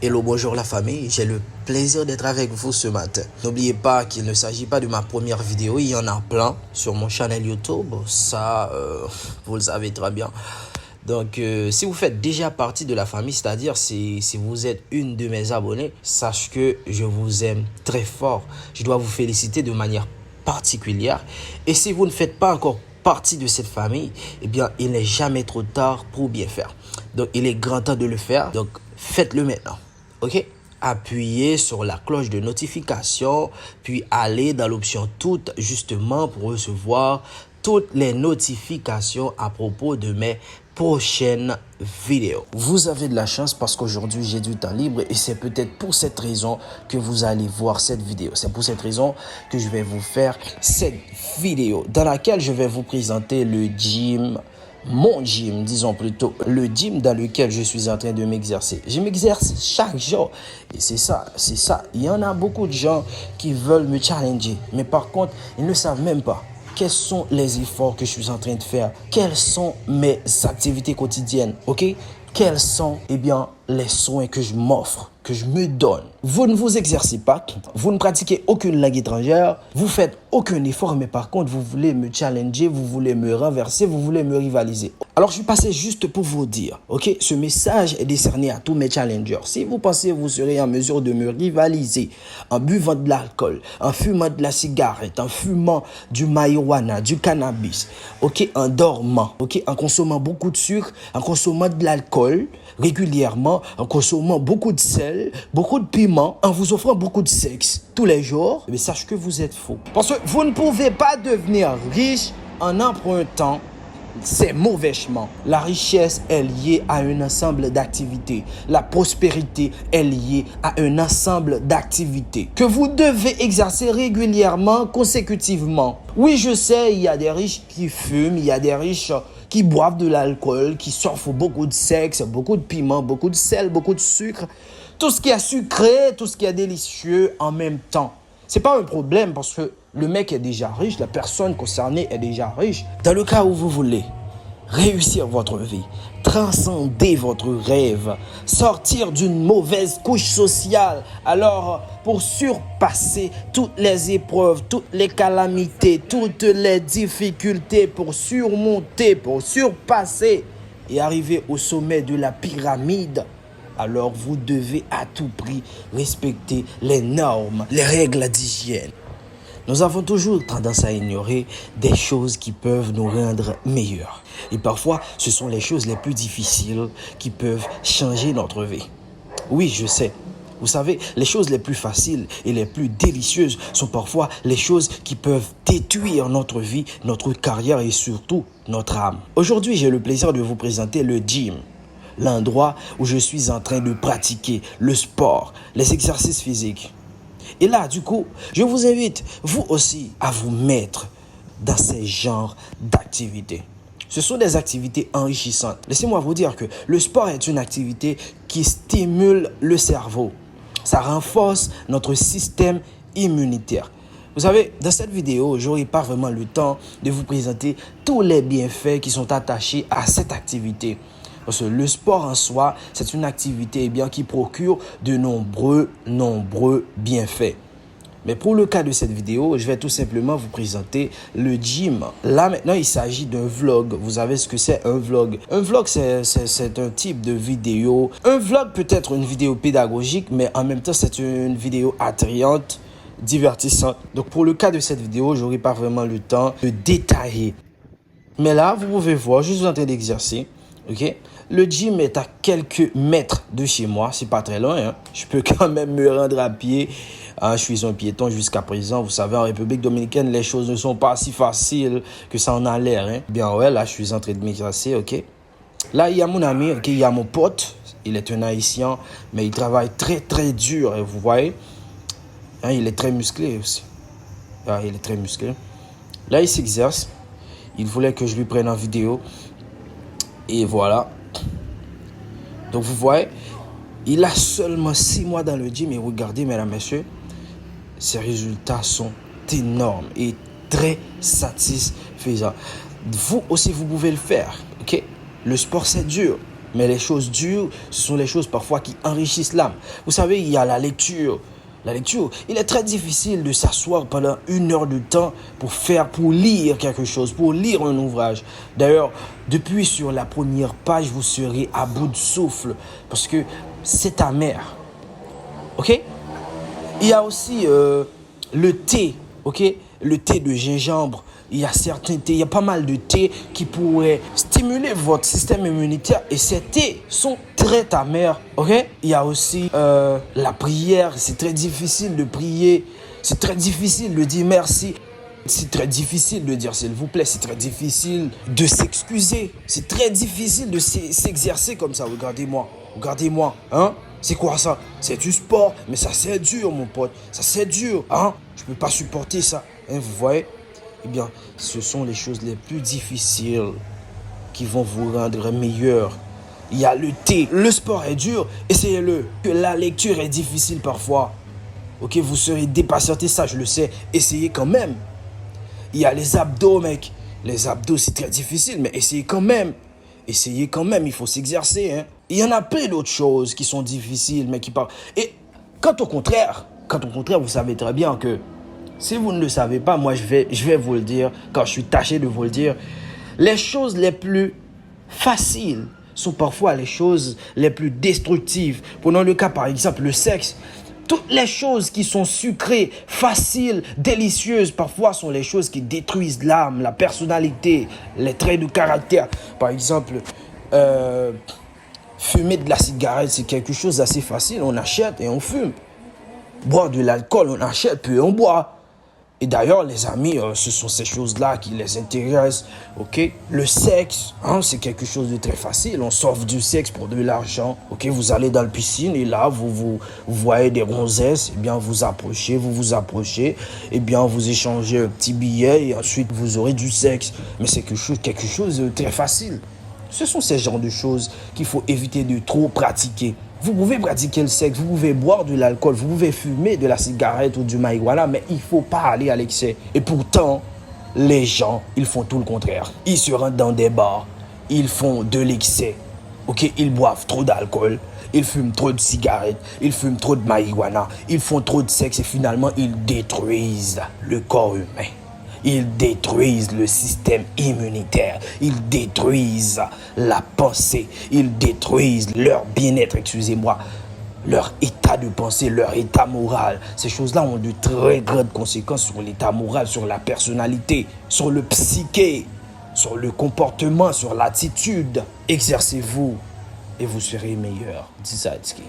Hello, bonjour la famille, j'ai le plaisir d'être avec vous ce matin. N'oubliez pas qu'il ne s'agit pas de ma première vidéo, il y en a plein sur mon channel YouTube, ça vous le savez très bien. Donc si vous faites déjà partie de la famille, c'est-à-dire si vous êtes une de mes abonnés, sache que je vous aime très fort. Je dois vous féliciter de manière particulière. Et si vous ne faites pas encore partie de cette famille, eh bien il n'est jamais trop tard pour bien faire. Donc il est grand temps de le faire, donc faites-le maintenant. Ok, appuyez sur la cloche de notification, puis allez dans l'option toutes justement pour recevoir toutes les notifications à propos de mes prochaines vidéos. Vous avez de la chance parce qu'aujourd'hui j'ai du temps libre et c'est peut-être pour cette raison que vous allez voir cette vidéo. C'est pour cette raison que je vais vous faire cette vidéo dans laquelle je vais vous présenter le gym. Mon gym, disons plutôt, le gym dans lequel je suis en train de m'exercer. Je m'exerce chaque jour. Et c'est ça. Il y en a beaucoup de gens qui veulent me challenger. Mais par contre, ils ne savent même pas quels sont les efforts que je suis en train de faire. Quelles sont mes activités quotidiennes, ok? Quels sont, les soins que je m'offre, que je me donne. Vous ne vous exercez pas, vous ne pratiquez aucune langue étrangère, vous faites aucun effort, mais par contre, vous voulez me challenger, vous voulez me renverser, vous voulez me rivaliser. Alors, je suis passé juste pour vous dire, ok, ce message est décerné à tous mes challengers. Si vous pensez que vous serez en mesure de me rivaliser en buvant de l'alcool, en fumant de la cigarette, en fumant du marijuana, du cannabis, ok, en dormant, ok, en consommant beaucoup de sucre, en consommant de l'alcool régulièrement, en consommant beaucoup de sel, beaucoup de piment, en vous offrant beaucoup de sexe tous les jours, mais sache que vous êtes faux. Parce que vous ne pouvez pas devenir riche en empruntant ces mauvais chemins. La richesse est liée à un ensemble d'activités. La prospérité est liée à un ensemble d'activités que vous devez exercer régulièrement, consécutivement. Oui, je sais, il y a des riches qui fument, il y a des riches qui boivent de l'alcool, qui s'offrent beaucoup de sexe, beaucoup de piment, beaucoup de sel, beaucoup de sucre. Tout ce qui est sucré, tout ce qui est délicieux en même temps. C'est pas un problème parce que le mec est déjà riche, la personne concernée est déjà riche. Dans le cas où vous voulez réussir votre vie, transcender votre rêve, sortir d'une mauvaise couche sociale, alors pour surpasser toutes les épreuves, toutes les calamités, toutes les difficultés, pour surmonter, pour surpasser et arriver au sommet de la pyramide, alors vous devez à tout prix respecter les normes, les règles d'hygiène. Nous avons toujours tendance à ignorer des choses qui peuvent nous rendre meilleurs. Et parfois, ce sont les choses les plus difficiles qui peuvent changer notre vie. Oui, je sais. Vous savez, les choses les plus faciles et les plus délicieuses sont parfois les choses qui peuvent détruire notre vie, notre carrière et surtout notre âme. Aujourd'hui, j'ai le plaisir de vous présenter le gym. L'endroit où je suis en train de pratiquer le sport, les exercices physiques. Et là, du coup, je vous invite, vous aussi, à vous mettre dans ces genres d'activités. Ce sont des activités enrichissantes. Laissez-moi vous dire que le sport est une activité qui stimule le cerveau. Ça renforce notre système immunitaire. Vous savez, dans cette vidéo, je n'aurai pas vraiment le temps de vous présenter tous les bienfaits qui sont attachés à cette activité. Parce que le sport en soi, c'est une activité qui procure de nombreux bienfaits. Mais pour le cas de cette vidéo, je vais tout simplement vous présenter le gym. Là maintenant, il s'agit d'un vlog. Vous savez ce que c'est un vlog? Un vlog, c'est un type de vidéo. Un vlog peut être une vidéo pédagogique, mais en même temps, c'est une vidéo attrayante, divertissante. Donc pour le cas de cette vidéo, je n'aurai pas vraiment le temps de détailler. Mais là, vous pouvez voir, je suis en train d'exercer. Ok, le gym est à quelques mètres de chez moi, c'est pas très loin, hein. Je peux quand même me rendre à pied. Je suis un piéton jusqu'à présent. Vous savez, en République dominicaine, les choses ne sont pas si faciles que ça en a l'air, hein. Bien ouais, là je suis en train de m'exercer, ok. Là il y a mon ami, ok, il y a mon pote. Il est un Haïtien, mais il travaille très dur, et vous voyez, hein, il est très musclé aussi. Ah, il est très musclé. Là il s'exerce. Il voulait que je lui prenne en vidéo. Et voilà. Donc vous voyez, il a seulement 6 mois dans le gym. Et regardez, mesdames, messieurs, ses résultats sont énormes et très satisfaisants. Vous aussi, vous pouvez le faire. Ok? Le sport, c'est dur. Mais les choses dures, ce sont les choses parfois qui enrichissent l'âme. Vous savez, il y a la lecture. La lecture, il est très difficile de s'asseoir pendant 1 heure de temps pour lire quelque chose, pour lire un ouvrage. D'ailleurs, depuis sur la première page, vous serez à bout de souffle parce que c'est amer. Ok? Il y a aussi le thé, ok? Le thé de gingembre. Il y a certains thés, il y a pas mal de thés qui pourraient stimuler votre système immunitaire et ces thés sont très amers, ok? Il y a aussi la prière, c'est très difficile de prier, c'est très difficile de dire merci. C'est très difficile de dire s'il vous plaît, c'est très difficile de s'excuser, c'est très difficile de s'exercer comme ça, regardez-moi, hein? C'est quoi ça? C'est du sport, mais ça c'est dur mon pote, ça c'est dur, hein? Je peux pas supporter ça, hein, vous voyez? Eh bien, ce sont les choses les plus difficiles qui vont vous rendre meilleur. Il y a le thé, le sport est dur, essayez-le. La lecture est difficile parfois, ok? Vous serez dépatienté, ça je le sais, essayez quand même. Il y a les abdos, mec. Les abdos, c'est très difficile, mais essayez quand même. Essayez quand même, il faut s'exercer. Hein. Il y en a plein d'autres choses qui sont difficiles, mais qui parlent. Et quand au contraire, vous savez très bien que si vous ne le savez pas, moi je vais vous le dire, quand je suis tâché de vous le dire, les choses les plus faciles sont parfois les choses les plus destructives. Prenons le cas par exemple, le sexe. Toutes les choses qui sont sucrées, faciles, délicieuses, parfois sont les choses qui détruisent l'âme, la personnalité, les traits de caractère. Par exemple, fumer de la cigarette, c'est quelque chose d'assez facile. On achète et on fume. Boire de l'alcool, on achète puis on boit. Et d'ailleurs, les amis, ce sont ces choses-là qui les intéressent, ok? Le sexe, hein, c'est quelque chose de très facile. On s'offre du sexe pour de l'argent, ok? Vous allez dans la piscine et là, vous voyez des gonzesses, eh bien, vous vous approchez, eh bien, vous échangez un petit billet et ensuite, vous aurez du sexe. Mais c'est quelque chose de très facile. Ce sont ces genres de choses qu'il faut éviter de trop pratiquer. Vous pouvez pratiquer le sexe, vous pouvez boire de l'alcool, vous pouvez fumer de la cigarette ou du marijuana, mais il ne faut pas aller à l'excès. Et pourtant, les gens, ils font tout le contraire. Ils se rendent dans des bars, ils font de l'excès. Ok, ils boivent trop d'alcool, ils fument trop de cigarettes, ils fument trop de marijuana, ils font trop de sexe et finalement, ils détruisent le corps humain. Ils détruisent le système immunitaire, ils détruisent la pensée, ils détruisent leur bien-être, leur état de pensée, leur état moral. Ces choses-là ont de très grandes conséquences sur l'état moral, sur la personnalité, sur le psyché, sur le comportement, sur l'attitude. Exercez-vous et vous serez meilleur. Dis ça, Tzki.